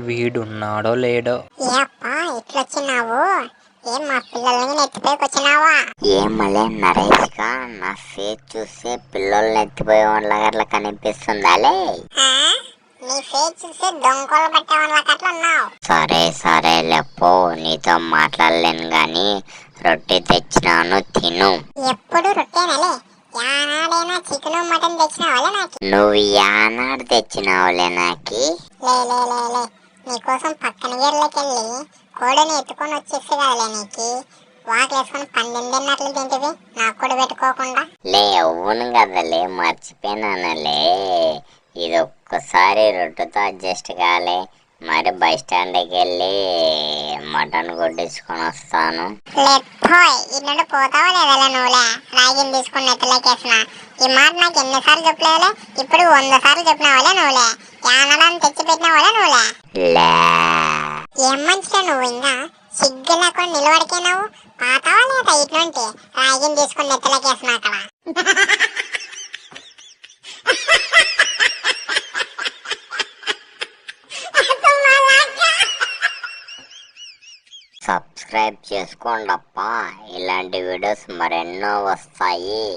వీడున్నాడో లేడో. ఇట్లొచ్చినావు? ఏం మా పిల్లల్ని ఎత్తిపోయికొచ్చినావా? ఏం మళ్ళీ నరేష్ గా నా ఫేస్ చూస్తే పిల్లల్ని ఎత్తిపోయే వాళ్ళ కనిపిస్తుందాలే. నీ ఫేస్ చూస్తే దొంగలు పట్టే వాళ్ళకట్లా ఉన్నావు. సరే లేపో, నీతో మాట్లాడలేను గాని రొట్టె తెచ్చినాను తిను. ఎప్పుడు రొట్టెనలే, యానాడైనా చికెన్ మటన్ తెచ్చినావాలే నాకు? నువ్వు యానాడు తెచ్చినావులే నాకి. లే నీకోసం పక్కన గేర్లకెళ్ళి కోడిని ఎత్తుకొని వచ్చేసి కదలే నీకు. వాకిలేసుకొని పందిన్నట్లు తింటివి నాకు కూడా పెట్టుకోకుండా. లే అవును కదలే, మర్చిపోయినానలే. ఇది ఒక్కసారి రొట్టెతో అడ్జస్ట్ కాలే, మరి బస్ స్టాండ్కి వెళ్ళి మటన్ కొట్టించుకొని వస్తాను. ఇన్నట్టు పోతావా లేదా నువ్వులే? రాగిని తీసుకుని నెత్తలేకేసిన ఈ మాట నాకు ఎన్నిసార్లు చెప్పలేదులే, ఇప్పుడు 100 సార్లు చెప్పినావాలే నువ్వులే. యానడాన్ని తెచ్చి పెట్టినావాలే నువ్వులే. ఏం మంచిగా నువ్వు ఇంకా సిగ్గు లేకుండా నిలబడికేనావు. పాతావా లేదా ఇటువంటి రాగిని తీసుకుని నెత్తలేకేసిన అక్కడ? సబ్స్క్రైబ్ చేసుకోండి అప్పా, ఇలాంటి వీడియోస్ మరెన్నో వస్తాయి.